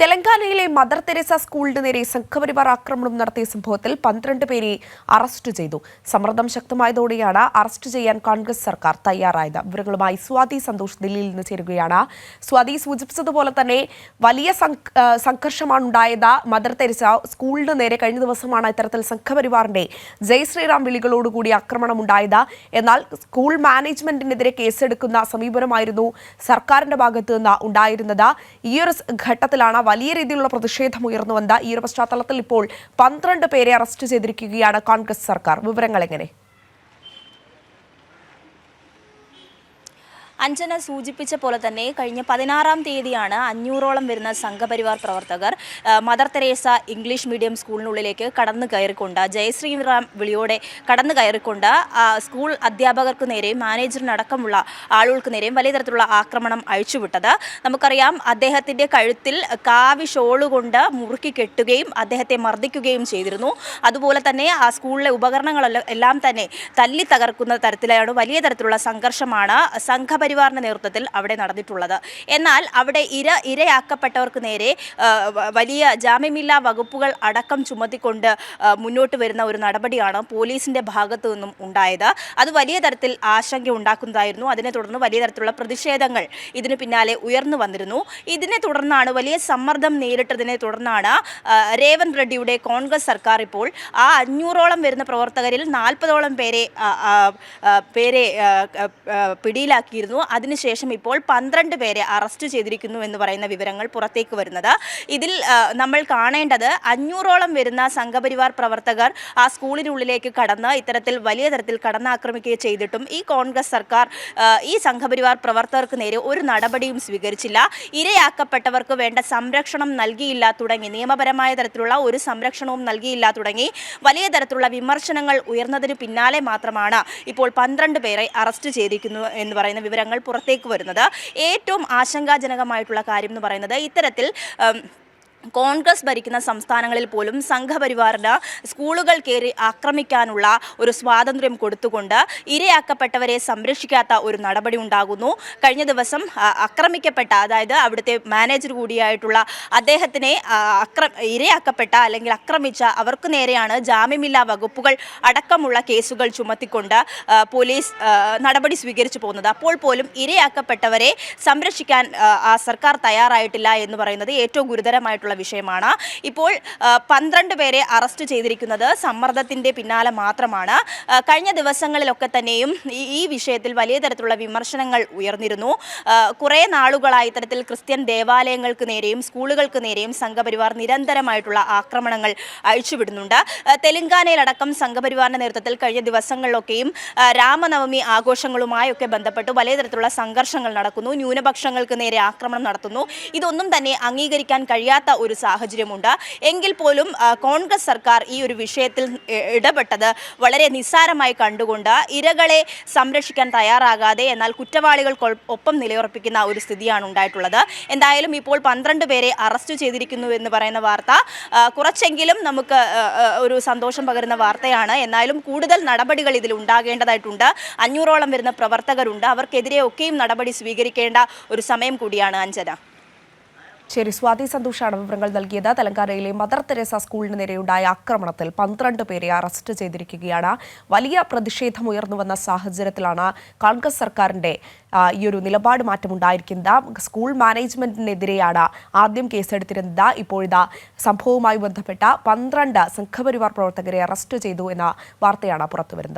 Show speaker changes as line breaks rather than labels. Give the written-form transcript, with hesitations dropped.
തെലങ്കാനയിലെ mother Teresa സ്കൂളിന് നേരെ സംഘപരിവാർ ആക്രമണം നടത്തിയ സംഭവത്തിൽ 12 പേരെ അറസ്റ്റ് ചെയ്തു. സമ്മർദ്ദം ശക്തമായതോടെയാണ് അറസ്റ്റ് ചെയ്യാൻ കോൺഗ്രസ് സർക്കാർ തയ്യാറായത്. വിവരങ്ങളുമായി സ്വാതി സന്തോഷ് ദില്ലിയിൽ നിന്ന് ചേരുകയാണ്. സ്വാതി, സൂചിപ്പിച്ചതുപോലെ തന്നെ വലിയ സംഘർഷമാണ് ഉണ്ടായത്. മദർ തെരേസ സ്കൂളിന് നേരെ കഴിഞ്ഞ ദിവസമാണ് ഇത്തരത്തിൽ സംഘപരിവാറിന്റെ ജയ് ശ്രീറാം വിളികളോടുകൂടി ആക്രമണം ഉണ്ടായത്. എന്നാൽ സ്കൂൾ മാനേജ്മെന്റിനെതിരെ കേസെടുക്കുന്ന സമീപനമായിരുന്നു സർക്കാരിന്റെ ഭാഗത്ത് നിന്ന് ഉണ്ടായിരുന്നത്. ഈ ഒരു ഘട്ടത്തിലാണ് വലിയ രീതിയിലുള്ള പ്രതിഷേധം ഉയർന്നു വന്ന ഈ ഒരു പശ്ചാത്തലത്തിൽ ഇപ്പോൾ 12 പേരെ അറസ്റ്റ് ചെയ്തിരിക്കുകയാണ് കോൺഗ്രസ് സർക്കാർ. വിവരങ്ങൾ എങ്ങനെ?
അഞ്ജന സൂചിപ്പിച്ച പോലെ തന്നെ കഴിഞ്ഞ 16-ാം തീയതിയാണ് 500ഓളം വരുന്ന സംഘപരിവാർ പ്രവർത്തകർ മദർ തെരേസ ഇംഗ്ലീഷ് മീഡിയം സ്കൂളിനുള്ളിലേക്ക് കടന്നു കയറിക്കൊണ്ട് ജയ് ശ്രീറാം വിളിയോടെ കടന്നു കയറിക്കൊണ്ട് സ്കൂൾ അധ്യാപകർക്ക് നേരെയും മാനേജറിനടക്കമുള്ള ആളുകൾക്ക് നേരെയും വലിയ തരത്തിലുള്ള ആക്രമണം അഴിച്ചുവിട്ടത്. നമുക്കറിയാം, അദ്ദേഹത്തിൻ്റെ കഴുത്തിൽ കാവി ഷോളുകൊണ്ട് മുറുക്കി കെട്ടുകയും അദ്ദേഹത്തെ മർദ്ദിക്കുകയും ചെയ്തിരുന്നു. അതുപോലെ തന്നെ ആ സ്കൂളിലെ ഉപകരണങ്ങളെല്ലാം തന്നെ തല്ലി തകർക്കുന്ന തരത്തിലാണ് വലിയ തരത്തിലുള്ള സംഘർഷമാണ് സംഘപരിവാറിന്റെ നേതൃത്വത്തിൽ അവിടെ നടന്നിട്ടുള്ളത്. എന്നാൽ അവിടെ ഇരയാക്കപ്പെട്ടവർക്ക് നേരെ വലിയ ജാമ്യമില്ലാ വകുപ്പുകൾ അടക്കം ചുമത്തിക്കൊണ്ട് മുന്നോട്ട് വരുന്ന ഒരു നടപടിയാണ് പോലീസിന്റെ ഭാഗത്തു നിന്നും ഉണ്ടായത്. അത് വലിയ തരത്തിൽ ആശങ്ക ഉണ്ടാക്കുന്നതായിരുന്നു. അതിനെ തുടർന്ന് വലിയ തരത്തിലുള്ള പ്രതിഷേധങ്ങൾ ഇതിന് പിന്നാലെ ഉയർന്നു വന്നിരുന്നു. ഇതിനെ തുടർന്നാണ്, വലിയ സമ്മർദ്ദം നേരിട്ടതിനെ തുടർന്നാണ് രേവന്ത് റെഡ്ഡിയുടെ കോൺഗ്രസ് സർക്കാർ ഇപ്പോൾ ആ 500ഓളം വരുന്ന പ്രവർത്തകരിൽ 40ഓളം പേരെ പിടിയിലാക്കിയിരുന്നു. അതിനുശേഷം ഇപ്പോൾ 12 പേരെ അറസ്റ്റ് ചെയ്തിരിക്കുന്നു എന്ന് പറയുന്ന വിവരങ്ങൾ പുറത്തേക്ക് വരുന്നത്. ഇതിൽ നമ്മൾ കാണേണ്ടത് 500ഓളം വരുന്ന സംഘപരിവാർ പ്രവർത്തകർ ആ സ്കൂളിനുള്ളിലേക്ക് കടന്ന് ഇത്തരത്തിൽ വലിയ തരത്തിൽ കടന്നാക്രമിക്കുകയും ചെയ്തിട്ടും ഈ കോൺഗ്രസ് സർക്കാർ ഈ സംഘപരിവാർ പ്രവർത്തകർക്ക് നേരെ ഒരു നടപടിയും സ്വീകരിച്ചില്ല. ഇരയാക്കപ്പെട്ടവർക്ക് വേണ്ട സംരക്ഷണം നൽകിയില്ല തുടങ്ങി, നിയമപരമായ തരത്തിലുള്ള ഒരു സംരക്ഷണവും നൽകിയില്ല തുടങ്ങി വലിയ തരത്തിലുള്ള വിമർശനങ്ങൾ ഉയർന്നതിന് പിന്നാലെ മാത്രമാണ് ഇപ്പോൾ 12 പേരെ അറസ്റ്റ് ചെയ്തിരിക്കുന്നു എന്ന് പറയുന്ന വിവരങ്ങൾ പുറത്തേക്ക് വരുന്നത്. ഏറ്റവും ആശങ്കാജനകമായിട്ടുള്ള കാര്യം എന്ന് പറയുന്നത്, ഇത്തരത്തിൽ കോൺഗ്രസ് ഭരിക്കുന്ന സംസ്ഥാനങ്ങളിൽ പോലും സംഘപരിവാറിന് സ്കൂളുകൾ കയറി ആക്രമിക്കാനുള്ള ഒരു സ്വാതന്ത്ര്യം കൊടുത്തുകൊണ്ട് ഇരയാക്കപ്പെട്ടവരെ സംരക്ഷിക്കാത്ത ഒരു നടപടി ഉണ്ടാകുന്നു. കഴിഞ്ഞ ദിവസം ആക്രമിക്കപ്പെട്ട, അതായത് അവിടുത്തെ മാനേജർ കൂടിയായിട്ടുള്ള അദ്ദേഹത്തിനെ ഇരയാക്കപ്പെട്ട അല്ലെങ്കിൽ ആക്രമിച്ച അവർക്ക് നേരെയാണ് ജാമ്യമില്ലാ വകുപ്പുകൾ അടക്കമുള്ള കേസുകൾ ചുമത്തിക്കൊണ്ട് പോലീസ് നടപടി സ്വീകരിച്ചു പോകുന്നത്. അപ്പോൾ പോലും ഇരയാക്കപ്പെട്ടവരെ സംരക്ഷിക്കാൻ സർക്കാർ തയ്യാറായിട്ടില്ല എന്ന് പറയുന്നത് ഏറ്റവും ഗുരുതരമായിട്ടുള്ള വിഷയമാണ്. ഇപ്പോൾ 12 പേരെ അറസ്റ്റ് ചെയ്തിരിക്കുന്നത് സമ്മർദ്ദത്തിന്റെ പിന്നാലെ മാത്രമാണ്. കഴിഞ്ഞ ദിവസങ്ങളിലൊക്കെ തന്നെയും ഈ വിഷയത്തിൽ വലിയ തരത്തിലുള്ള വിമർശനങ്ങൾ ഉയർന്നിരുന്നു. കുറേ നാളുകളായി ഇത്തരത്തിൽ ക്രിസ്ത്യൻ ദേവാലയങ്ങൾക്ക് നേരെയും സ്കൂളുകൾക്ക് നേരെയും സംഘപരിവാർ നിരന്തരമായിട്ടുള്ള ആക്രമണങ്ങൾ അഴിച്ചുവിടുന്നുണ്ട്. തെലങ്കാനയിലടക്കം സംഘപരിവാറിന്റെ നേതൃത്വത്തിൽ കഴിഞ്ഞ ദിവസങ്ങളിലൊക്കെയും രാമനവമി ആഘോഷങ്ങളുമായൊക്കെ ബന്ധപ്പെട്ട് വലിയ തരത്തിലുള്ള സംഘർഷങ്ങൾ നടക്കുന്നു. ന്യൂനപക്ഷങ്ങൾക്ക് നേരെ ആക്രമണം നടത്തുന്നു. ഇതൊന്നും തന്നെ അംഗീകരിക്കാൻ കഴിയാത്ത ഒരു സാഹചര്യമുണ്ട്. എങ്കിൽ പോലും കോൺഗ്രസ് സർക്കാർ ഈ ഒരു വിഷയത്തിൽ ഇടപെട്ടത് വളരെ നിസ്സാരമായി കണ്ടുകൊണ്ട് ഇരകളെ സംരക്ഷിക്കാൻ തയ്യാറാകാതെ എന്നാൽ കുറ്റവാളികൾക്കൊപ്പം നിലയുറപ്പിക്കുന്ന ഒരു സ്ഥിതിയാണ് ഉണ്ടായിട്ടുള്ളത്. എന്തായാലും ഇപ്പോൾ 12 പേരെ അറസ്റ്റ് ചെയ്തിരിക്കുന്നു എന്ന് പറയുന്ന വാർത്ത കുറച്ചെങ്കിലും നമുക്ക് ഒരു സന്തോഷം പകരുന്ന വാർത്തയാണ്. എന്നാലും കൂടുതൽ നടപടികൾ ഇതിൽ ഉണ്ടാകേണ്ടതായിട്ടുണ്ട്. 500ഓളം വരുന്ന പ്രവർത്തകരുണ്ട്. അവർക്കെതിരെ ഒക്കെയും നടപടി സ്വീകരിക്കേണ്ട ഒരു സമയം കൂടിയാണ് അഞ്ജന.
ശരി, സ്വാതി സന്തോഷാണ് വിവരങ്ങൾ നൽകിയത്. തെലങ്കാനയിലെ മദർ തെരേസ സ്കൂളിന് നേരെയുണ്ടായ ആക്രമണത്തിൽ 12 പേരെ അറസ്റ്റ് ചെയ്തിരിക്കുകയാണ്. വലിയ പ്രതിഷേധം ഉയർന്നു വന്ന സാഹചര്യത്തിലാണ് കോൺഗ്രസ് സർക്കാരിന്റെ ഈ ഒരു നിലപാട് മാറ്റമുണ്ടായിരിക്കുന്നത്. സ്കൂൾ മാനേജ്മെന്റിനെതിരെയാണ് ആദ്യം കേസെടുത്തിരുന്നത്. ഇപ്പോഴിതാ സംഭവവുമായി ബന്ധപ്പെട്ട 12 സംഘപരിവാർ പ്രവർത്തകരെ അറസ്റ്റ് ചെയ്തു എന്ന വാർത്തയാണ് പുറത്തുവരുന്നത്.